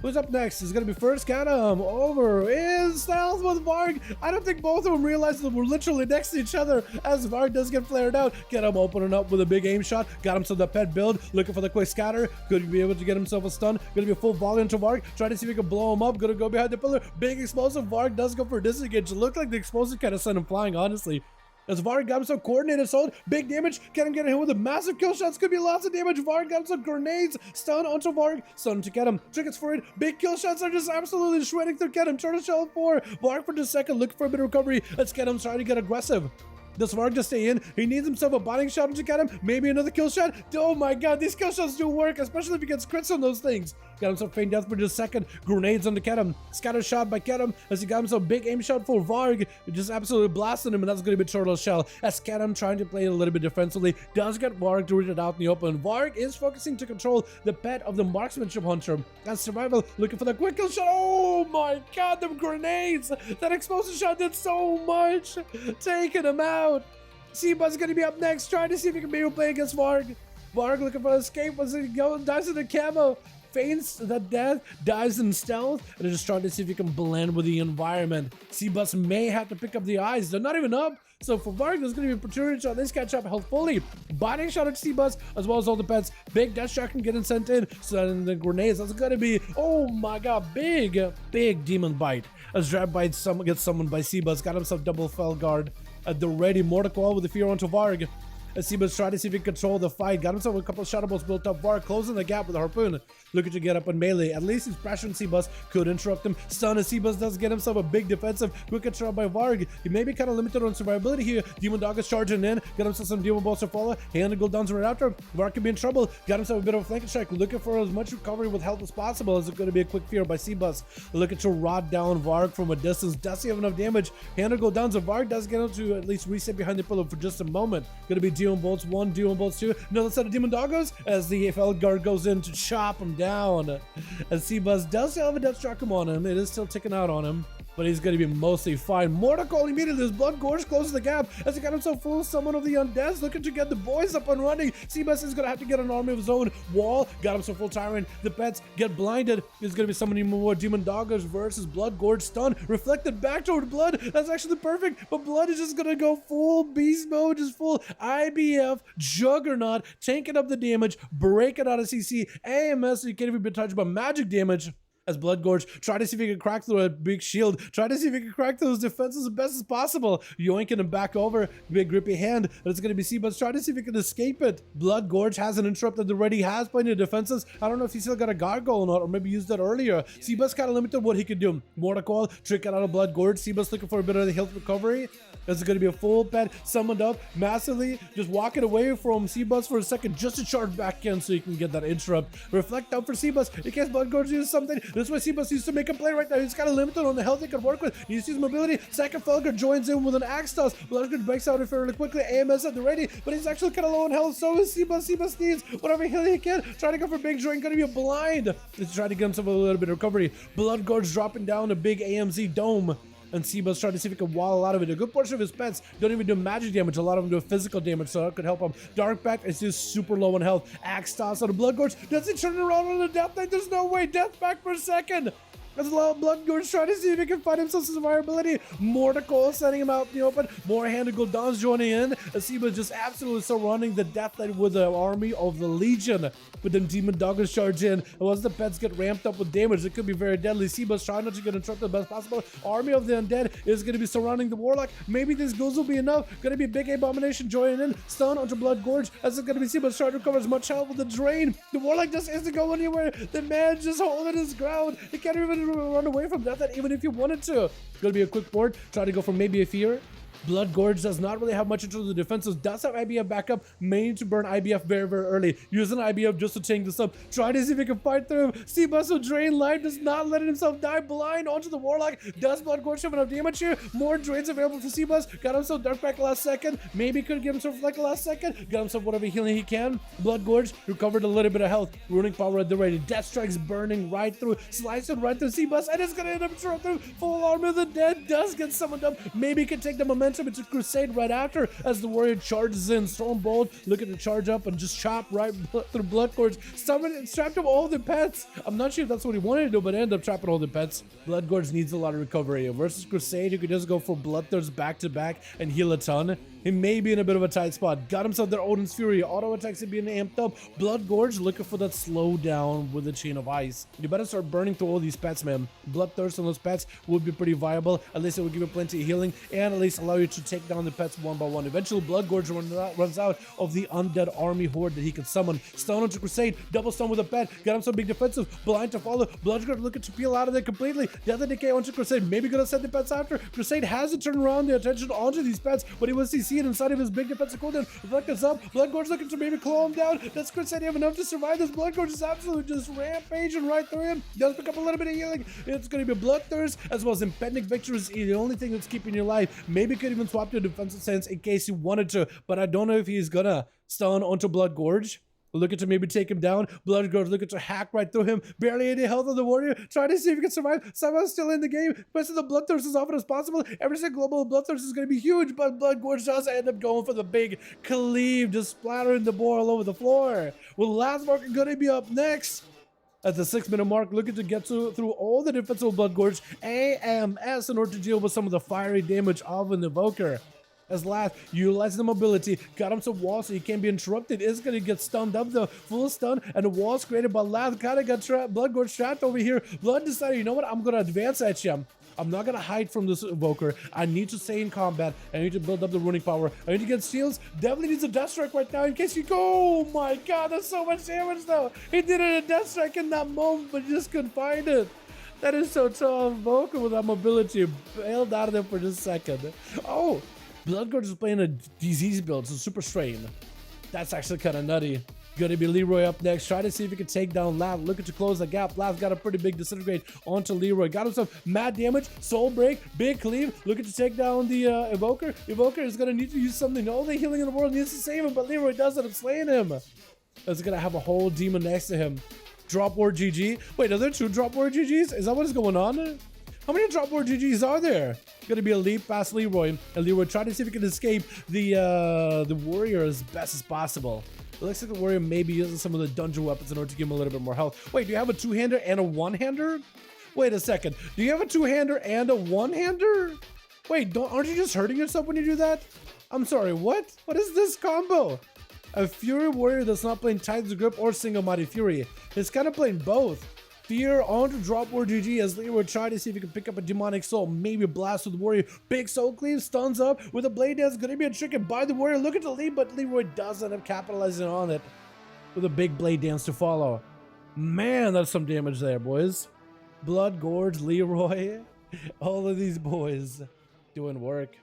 Who's up next? It's gonna be first Ganem over in stealth with Varg. I don't think both of them realize that we're literally next to each other as Varg does get flared out. Get him opening up with a big aim shot. Got himself the pet build, looking for the quick scatter. Could be able to get himself a stun. Gonna be a full volley into Varg. Trying to see if he can blow him up. Gonna go behind the pillar. Big explosive. Varg does go for a disengage. It looked like the explosive kind of sent him flying, honestly. As Varg got himself coordinated assault, big damage, getting hit with a massive kill shots, could be lots of damage. Varg got himself grenades, stun onto Varg, stun to get him, triggers for it, big kill shots are just absolutely shredding through Get him, turtle shell 4, Varg for just a second, looking for a bit of recovery, let's get him, trying to get aggressive. Does Varg just stay in? He needs himself a binding shot to get him. Maybe another kill shot. Oh my god, these kill shots do work, especially if he gets crits on those things. Got himself feign death for just a second. Grenades on the Kedem. Scatter shot by Kedem as he got himself big aim shot for Varg. Just absolutely blasting him, and that's going to be Turtle Shell. As Kedem trying to play a little bit defensively, does get Varg to read it out in the open. Varg is focusing to control the pet of the marksmanship hunter. As Survival looking for the quick kill shot. Oh my god, them grenades! That explosive shot did so much! Taking him out! Seabuzz going to be up next, trying to see if he can be able to play against Varg. Varg looking for an escape as he dives in the camo. Feigns the death, dives in stealth, and is just trying to see if he can blend with the environment. Seabus may have to pick up the eyes. They're not even up. So for Varg, there's going to be an opportunity to at least catch up health fully. Binding shot at Seabus, as well as all the pets. Big death shot can getting sent in. So then the grenades, that's going to be, oh my god, big demon bite. As Drab Bite gets summoned by Seabus, got himself double fell guard at the ready. Mortal with the fear onto Varg. As Seabus trying to see if he can control the fight. Got himself a couple of shadow bolts built up. Varg closing the gap with a harpoon. Looking to get up in melee. At least he's pressuring Seabus. Could interrupt him. Stun as Seabus does get himself a big defensive. Quick interrupt by Varg. He may be kind of limited on survivability here. Demon Dog is charging in. Got himself some Demon Bolts to follow. Hand and Gul'dans right after. Varg could be in trouble. Got himself a bit of a flanking strike. Looking for as much recovery with health as possible. Is it going to be a quick fear by Seabus. Looking to rod down Varg from a distance. Does he have enough damage? Hand and Gul'dans. Varg does get him to at least reset behind the pillar for just a moment. Going to be Demon Bolts 1, Demon Bolts 2. Another set of Demon Doggos as the Felguard goes in to chop him down. As Seabuzz does still have a death struck on him. It is still ticking out on him, but he's going to be mostly fine. Mortal immediately. His Blood Gorge closes the gap as he got himself full summon of the undeads, looking to get the boys up and running. Seabuzz is going to have to get an army of his own. Wall got himself full Tyrant. The pets get blinded. He's going to be summoning more Demon Doggers versus Blood Gorge stun. Reflected back toward Blood. That's actually perfect, but Blood is just going to go full beast mode, just full IBF Juggernaut, tanking up the damage, breaking out of CC, AMS, so you can't even be touched by magic damage. As Blood Gorge, try to see if he can crack through a big shield. Try to see if he can crack through those defenses as best as possible. Yoinking him back over. Big grippy hand. And it's going to be Seabuzz. Try to see if he can escape it. Blood Gorge hasn't interrupted already. Has plenty of defenses. I don't know if he still got a gargoyle or not, or maybe used that earlier. Seabuzz kind of limited what he could do. Mortal Coil, trick it out of Blood Gorge. Seabuzz looking for a bit of the health recovery. This is going to be a full pet summoned up massively. Just walking away from Seabuzz for a second just to charge back in so you can get that interrupt. Reflect out for Seabuzz in case Blood Gorge uses something. This way Seabuzz needs to make a play right now. He's kind of limited on the health he can work with. He uses mobility. Second Felger joins in with an axe toss. Blood Gorge breaks out fairly quickly. AMS at the ready, but he's actually kind of low on health. So is Seabuzz. Seabuzz needs whatever heal he can. Trying to go for big drain. Going to be a blind. He's trying to get himself a little bit of recovery. Blood Gorge dropping down a big AMZ dome. And Seabuzz trying to see if he can wall out of it. A good portion of his pets don't even do magic damage. A lot of them do physical damage, so that could help him. Darkback is just super low on health. Axe toss on a Blood Gorge. Does he turn around on the Death Knight? There's no way. Death back for a second. As Blood Gorge trying to see if he can find himself some survivability. Mortal setting him out in the open. More handed Gul'dans joining in. As Seabuzz just absolutely surrounding the Death Knight with the army of the Legion. With them Demon Doggers charge in. And once the pets get ramped up with damage, it could be very deadly. Seabuzz trying not to get interrupted the best possible. Army of the Undead is going to be surrounding the Warlock. Maybe these ghouls will be enough. Going to be Big Abomination joining in. Stun onto Blood Gorge. As it's going to be Seabuzz trying to recover as much health with the drain. The Warlock just isn't going anywhere. The man just holding his ground. He can't even run away from Death Knight even if you wanted to. Gonna be a quick board. Try to go for maybe a fear. Blood Gorge does not really have much into the defenses. Does have IBF backup, mainly to burn IBF very, very early. Using IBF just to tank this up. Try to see if he can fight through him. Seabuzz with Drain Life does not letting himself die blind onto the Warlock. Does Blood Gorge have enough damage here? More drains available for Seabuzz. Got himself Darkback last second. Maybe could give himself Reflect last second. Got himself whatever healing he can. Blood Gorge recovered a little bit of health. Runing Power at the ready. Death Strike's burning right through. Slicing right through Seabuzz. And it's gonna end up through full armor of the dead. Does get summoned up. Maybe can take the momentum momentum into Crusade right after as the warrior charges in. Stormbolt looking to charge up and just chop right through Bloodgorge. Someone trapped him all the pets. I'm not sure if that's what he wanted to do, but ended up trapping all the pets. Bloodgorge needs a lot of recovery. Versus Crusade, you could just go for Bloodthirst back to back and heal a ton. He may be in a bit of a tight spot. Got himself their Odin's Fury. Auto attacks are being amped up. Bloodgorge looking for that slowdown with the Chain of Ice. You better start burning through all these pets, man. Bloodthirst on those pets would be pretty viable. At least it would give you plenty of healing and at least allow you to take down the pets one by one. Eventually, Bloodgorge runs out of the undead army horde that he can summon. Stun onto Crusade. Double stun with a pet. Got him some big defensive. Blind to follow. Bloodgorge looking to peel out of there completely. Death and Decay onto Crusade. Maybe gonna send the pets after. Crusade has to turn around the attention onto these pets, but he wants to see it inside of his big defensive cooldown. Reflectors up. Bloodgorge looking to maybe claw him down. Does Crusade have enough to survive this? Bloodgorge is absolutely just rampaging right through him. Does pick up a little bit of healing. It's going to be Bloodthirst as well as Impending Victory is the only thing that's keeping your life. Maybe could even swap to a defensive stance in case he wanted to, but I don't know if he's gonna stun onto Bloodgorge. Looking to maybe take him down. Bloodgorge looking to hack right through him. Barely any health on the warrior. Trying to see if he can survive. Somehow still in the game. Pressing the Bloodthirst as often as possible. Every single global Bloodthirst is going to be huge, but Bloodgorge does end up going for the big cleave, just splattering the boar all over the floor. Well, last marker going to be up next. At the 6-minute mark, looking to get through all the defensive Bloodgorge AMS in order to deal with some of the fiery damage of an Evoker. As last, utilizing the mobility, got him some walls so he can't be interrupted. Is going to get stunned up though. Full stun, and the walls created by last kind of got Bloodgorge trapped over here. Blood decided, you know what, I'm going to advance at you. I'm not going to hide from this Evoker. I need to stay in combat. I need to build up the running power. I need to get shields. Definitely needs a Death Strike right now in case you go. Oh my god, that's so much damage though. He did it a Death Strike in that moment, but just couldn't find it. That is so tough. Evoker with that mobility bailed out of there for just a second. Oh, Bloodgorge is playing a disease build, so super strain. That's actually kind of nutty. Gonna be Leroy up next. Try to see if he can take down Lav. Looking to close the gap. Lav's got a pretty big disintegrate onto Leroy. Got himself mad damage, soul break, big cleave. Looking to take down the Evoker. Evoker is gonna need to use something. All the healing in the world needs to save him, but Leroy does end up slaying him. That's gonna have a whole demon next to him. Drop ward GG. Wait, are there 2 drop ward GGs? Is that what is going on? How many drop ward GGs are there? Gonna be a leap past Leroy, and Leroy trying to see if he can escape the warrior as best as possible. It looks like the warrior may be using some of the dungeon weapons in order to give him a little bit more health. Wait, do you have a 2-hander and a 1-hander? Wait a second. Do you have a 2-hander and a 1-hander? Wait, aren't you just hurting yourself when you do that? I'm sorry, what? What is this combo? A Fury warrior that's not playing Titan's Grip or Single Mighty Fury. It's kind of playing both. Fear onto drop ward GG as Leroy trying to see if he can pick up a demonic soul. Maybe blast with the warrior. Big soul cleave, stuns up with a blade dance. Gonna be a trick by the warrior. Looking to lead, but Leroy does end up capitalizing on it with a big blade dance to follow. Man, that's some damage there, boys. Bloodgorge, Leroy, all of these boys doing work.